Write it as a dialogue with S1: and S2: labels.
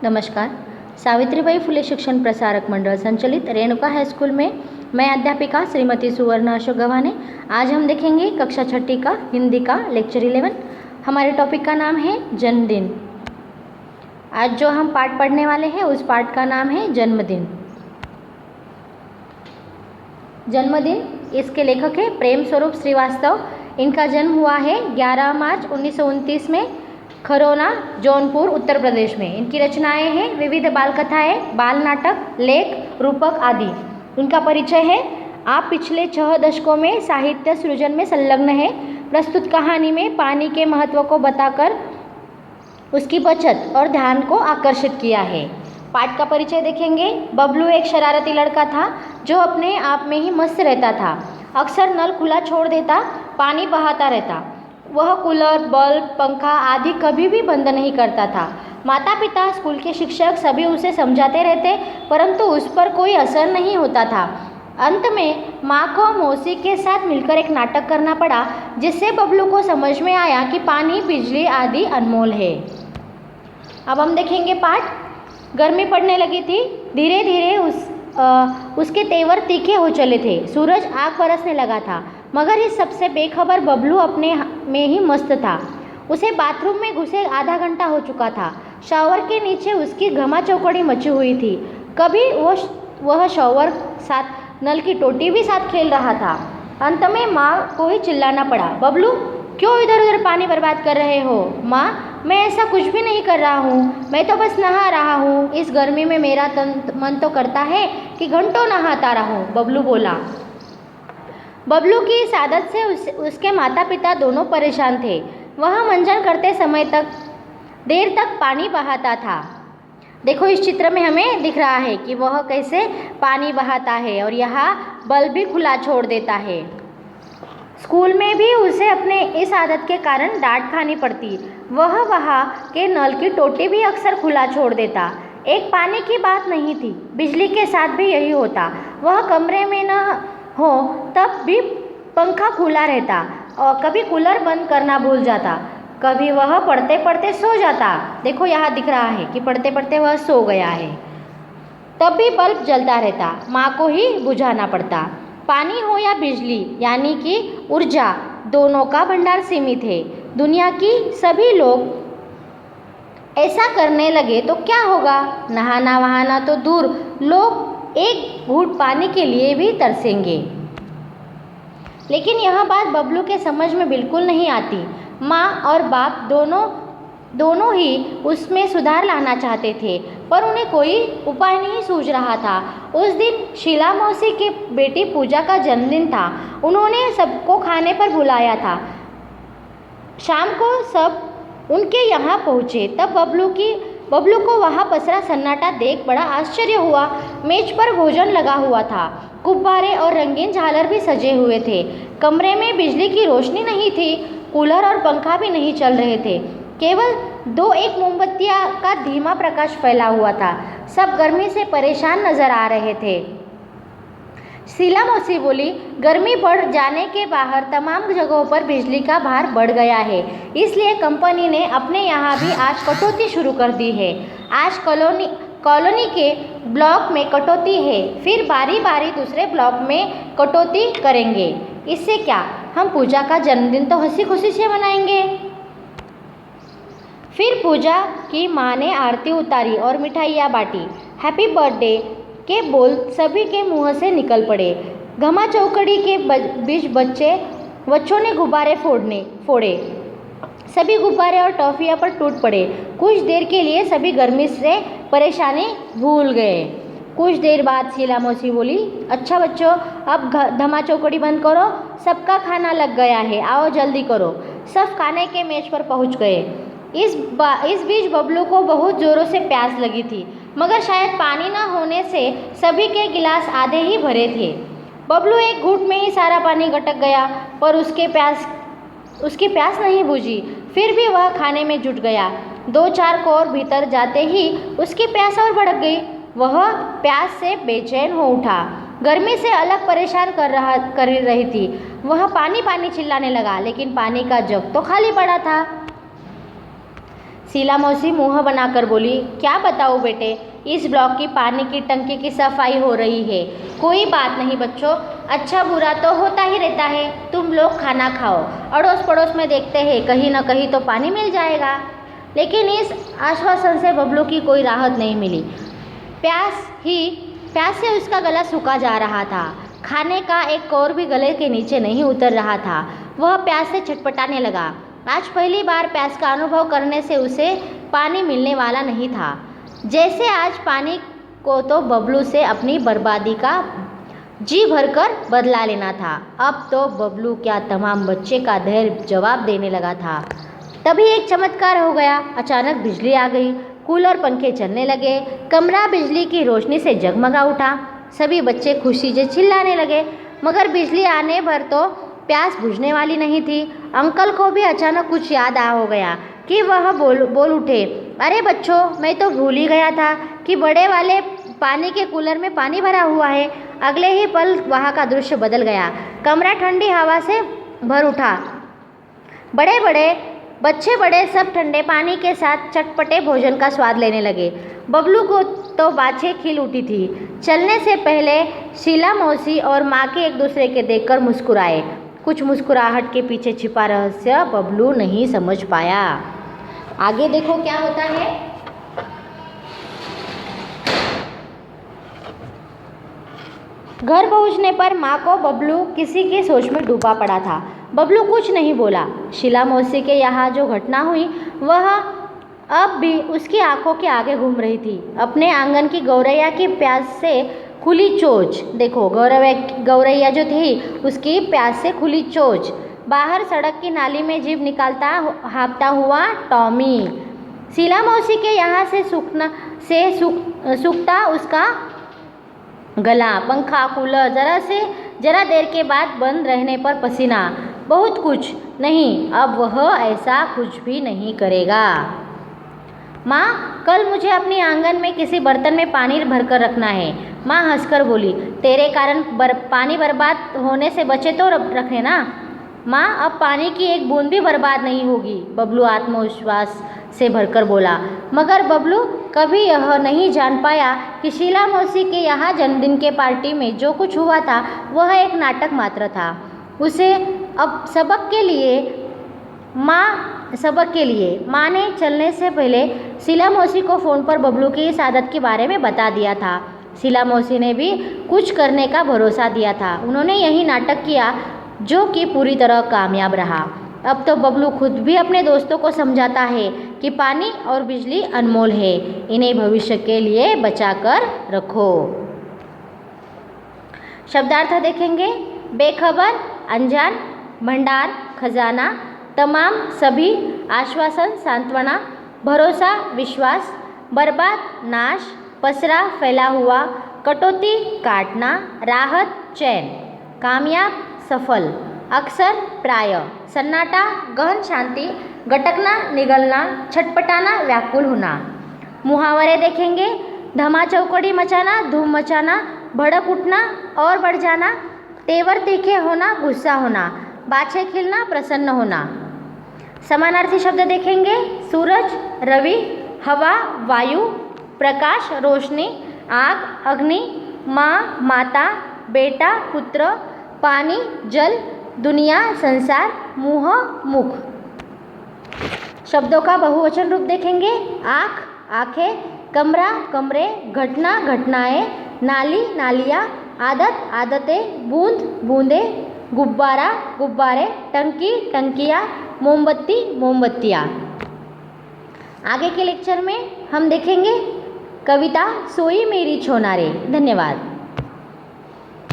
S1: नमस्कार। सावित्रीबाई फुले शिक्षण प्रसारक मंडल संचालित रेणुका हाई स्कूल में मैं अध्यापिका श्रीमती सुवर्ण अशोक गव्हाणे। आज हम देखेंगे कक्षा छठी का हिंदी का लेक्चर 11। हमारे टॉपिक का नाम है जन्मदिन। आज जो हम पाठ पढ़ने वाले हैं उस पाठ का नाम है जन्मदिन। जन्मदिन इसके लेखक है प्रेम स्वरूप श्रीवास्तव। इनका जन्म हुआ है 11 मार्च 1929 में खरौना, जौनपुर, उत्तर प्रदेश में। इनकी रचनाएं हैं विविध बाल कथाएं, बाल नाटक, लेख, रूपक आदि। इनका परिचय है। आप पिछले 6 दशकों में साहित्य सृजन में संलग्न है। प्रस्तुत कहानी में पानी के महत्व को बताकर उसकी बचत और ध्यान को आकर्षित किया है। पाठ का परिचय देखेंगे। बबलू एक शरारती लड़का था जो अपने आप में ही मस्त रहता था। अक्सर नल खुला छोड़ देता, पानी बहाता रहता। वह कूलर, बल्ब, पंखा आदि कभी भी बंद नहीं करता था। माता पिता, स्कूल के शिक्षक सभी उसे समझाते रहते, परंतु उस पर कोई असर नहीं होता था। अंत में माँ को मौसी के साथ मिलकर एक नाटक करना पड़ा, जिससे बबलू को समझ में आया कि पानी, बिजली आदि अनमोल है। अब हम देखेंगे पाठ। गर्मी पड़ने लगी थी। धीरे धीरे उसके तेवर तीखे हो चले थे। सूरज आग बरसने लगा था, मगर इस सबसे बेखबर बबलू अपने में ही मस्त था। उसे बाथरूम में घुसे आधा घंटा हो चुका था। शॉवर के नीचे उसकी घमा चौकड़ी मची हुई थी। कभी वह शॉवर साथ नल की टोटी भी साथ खेल रहा था। अंत में माँ को ही चिल्लाना पड़ा, बबलू क्यों इधर उधर पानी बर्बाद कर रहे हो? माँ, मैं ऐसा कुछ भी नहीं कर रहा हूँ, मैं तो बस नहा रहा हूँ। इस गर्मी में मेरा मन तो करता है कि घंटों नहाता रहूँ, बबलू बोला। बबलू की इस आदत से उसके माता पिता दोनों परेशान थे। वह मंजन करते समय देर तक पानी बहाता था। देखो इस चित्र में हमें दिख रहा है कि वह कैसे पानी बहाता है और यहाँ बल्ब भी खुला छोड़ देता है। स्कूल में भी उसे अपने इस आदत के कारण डांट खानी पड़ती। वह वहाँ के नल की टोटी भी अक्सर खुला छोड़ देता। एक पानी की बात नहीं थी, बिजली के साथ भी यही होता। वह कमरे में न हो तब भी पंखा खुला रहता और कभी कूलर बंद करना भूल जाता। कभी वह पढ़ते पढ़ते सो जाता। देखो यहाँ दिख रहा है कि पढ़ते पढ़ते वह सो गया है। तब भी बल्ब जलता रहता, माँ को ही बुझाना पड़ता। पानी हो या बिजली यानी कि ऊर्जा, दोनों का भंडार सीमित है। दुनिया की सभी लोग ऐसा करने लगे तो क्या होगा? नहाना वहाना तो दूर, लोग एक घूंट पानी के लिए भी तरसेंगे। लेकिन यह बात बबलू के समझ में बिल्कुल नहीं आती। माँ और बाप दोनों ही उसमें सुधार लाना चाहते थे, पर उन्हें कोई उपाय नहीं सूझ रहा था। उस दिन शीला मौसी के बेटी पूजा का जन्मदिन था। उन्होंने सबको खाने पर बुलाया था। शाम को सब उनके यहाँ पहुँचे। तब बबलू को वहाँ पसरा सन्नाटा देख बड़ा आश्चर्य हुआ। मेज पर भोजन लगा हुआ था। गुब्बारे और रंगीन झालर भी सजे हुए थे। कमरे में बिजली की रोशनी नहीं थी। कूलर और पंखा भी नहीं चल रहे थे। केवल 2-1 मोमबत्तियाँ का धीमा प्रकाश फैला हुआ था। सब गर्मी से परेशान नजर आ रहे थे। शीला मौसी बोली, गर्मी बढ़ जाने के बाहर तमाम जगहों पर बिजली का भार बढ़ गया है, इसलिए कंपनी ने अपने यहाँ भी आज कटौती शुरू कर दी है। आज कॉलोनी के ब्लॉक में कटौती है, फिर बारी बारी दूसरे ब्लॉक में कटौती करेंगे। इससे क्या, हम पूजा का जन्मदिन तो हंसी खुशी से मनाएंगे। फिर पूजा की माँ ने आरती उतारी और मिठाइयाँ बांटी। हैप्पी बर्थडे के बोल सभी के मुंह से निकल पड़े। घमा चौकड़ी के बीच बच्चों ने गुब्बारे फोड़े। सभी गुब्बारे और टॉफियाँ पर टूट पड़े। कुछ देर के लिए सभी गर्मी से परेशानी भूल गए। कुछ देर बाद शीला मौसी बोली, अच्छा बच्चों, अब धमा चौकड़ी बंद करो, सबका खाना लग गया है, आओ जल्दी करो। सब खाने के मेज पर पहुँच गए। इस बीच बबलू को बहुत ज़ोरों से प्यास लगी थी, मगर शायद पानी न होने से सभी के गिलास आधे ही भरे थे। बबलू एक घूंट में ही सारा पानी गटक गया, पर उसकी प्यास नहीं बुझी। फिर भी वह खाने में जुट गया। 2-4 कौर भीतर जाते ही उसकी प्यास और भड़क गई। वह प्यास से बेचैन हो उठा। गर्मी से अलग परेशान कर रही थी। वह पानी पानी चिल्लाने लगा, लेकिन पानी का जग तो खाली पड़ा था। शीला मौसी मुँह बनाकर बोली, क्या बताऊँ बेटे, इस ब्लॉक की पानी की टंकी की सफाई हो रही है। कोई बात नहीं बच्चों, अच्छा बुरा तो होता ही रहता है। तुम लोग खाना खाओ, अड़ोस पड़ोस में देखते हैं, कहीं ना कहीं तो पानी मिल जाएगा। लेकिन इस आश्वासन से बबलू की कोई राहत नहीं मिली। प्यास से उसका गला सूखा जा रहा था। खाने का एक कौर भी गले के नीचे नहीं उतर रहा था। वह प्यास से छटपटाने लगा। आज पहली बार प्यास का अनुभव करने से उसे पानी मिलने वाला नहीं था। जैसे आज पानी को तो बबलू से अपनी बर्बादी का जी भरकर बदला लेना था। अब तो बबलू क्या तमाम बच्चे का धैर्य जवाब देने लगा था। तभी एक चमत्कार हो गया। अचानक बिजली आ गई, कूलर पंखे चलने लगे, कमरा बिजली की रोशनी से जगमगा उठा। सभी बच्चे खुशी से चिल्लाने लगे। मगर बिजली आने पर तो प्यास बुझने वाली नहीं थी। अंकल को भी अचानक कुछ याद हो गया कि वह बोल उठे, अरे बच्चों, मैं तो भूल ही गया था कि बड़े वाले पानी के कूलर में पानी भरा हुआ है। अगले ही पल वहाँ का दृश्य बदल गया। कमरा ठंडी हवा से भर उठा। बच्चे बड़े सब ठंडे पानी के साथ चटपटे भोजन का स्वाद लेने लगे। बबलू को तो बाछें खिल उठी थी। चलने से पहले शीला मौसी और माँ के एक दूसरे के देखकर मुस्कुराए। कुछ मुस्कुराहट के पीछे छिपा रहस्य बबलू नहीं समझ पाया। आगे देखो क्या होता है। घर पहुंचने पर माँ को बबलू किसी की सोच में डूबा पड़ा था। बबलू कुछ नहीं बोला। शीला मौसी के यहाँ जो घटना हुई वह अब भी उसकी आंखों के आगे घूम रही थी। अपने आंगन की गौरैया की प्यास से खुली चोंच, देखो गौरैया जो थी उसकी प्यास से खुली चोंच, बाहर सड़क की नाली में जीभ निकालता हाँफता हुआ टॉमी, शीला मौसी के यहाँ से सूखता उसका गला, पंखा, कूलर, जरा देर के बाद बंद रहने पर पसीना, बहुत कुछ नहीं, अब वह ऐसा कुछ भी नहीं करेगा। माँ, कल मुझे अपनी आंगन में किसी बर्तन में पानी भरकर रखना है। माँ हंसकर बोली, तेरे कारण पानी बर्बाद होने से बचे तो रखने ना। माँ, अब पानी की एक बूंद भी बर्बाद नहीं होगी, बबलू आत्मविश्वास से भरकर बोला। मगर बबलू कभी यह नहीं जान पाया कि शीला मौसी के यहाँ जन्मदिन के पार्टी में जो कुछ हुआ था वह एक नाटक मात्र था। उसे अब सबक के लिए माँ ने चलने से पहले शीला मौसी को फ़ोन पर बबलू की इस आदत के बारे में बता दिया था। शीला मौसी ने भी कुछ करने का भरोसा दिया था। उन्होंने यही नाटक किया जो कि पूरी तरह कामयाब रहा। अब तो बबलू खुद भी अपने दोस्तों को समझाता है कि पानी और बिजली अनमोल है, इन्हें भविष्य के लिए बचा कर रखो। शब्दार्थ देखेंगे। बेखबर, अनजान, भंडार, खजाना, तमाम, सभी, आश्वासन, सांत्वना, भरोसा, विश्वास, बर्बाद, नाश, पसरा, फैला हुआ, कटौती, काटना, राहत, चैन, कामयाब, सफल, अक्सर, प्राय, सन्नाटा, गहन शांति, गटकना, निगलना, छटपटाना, व्याकुल होना। मुहावरे देखेंगे। धमा चौकड़ी मचाना, धूम मचाना, भड़क उठना और बढ़ जाना, तेवर तीखे होना, गुस्सा होना, बाछे खिलना, प्रसन्न होना। समानार्थी शब्द देखेंगे। सूरज, रवि, हवा, वायु, प्रकाश, रोशनी, आग, अग्नि, माँ, माता, बेटा, पुत्र, पानी, जल, दुनिया, संसार, मुँह, मुख। शब्दों का बहुवचन रूप देखेंगे। आँख, आँखें, कमरा, कमरे, घटना, घटनाएं, नाली, नालियाँ, आदत, आदतें, बूंद, बूंदे, गुब्बारा, गुब्बारे, टंकी, टंकियाँ, मोमबत्ती, मोमबत्तियाँ। आगे के लेक्चर में हम देखेंगे कविता सोई मेरी छोनारे। धन्यवाद।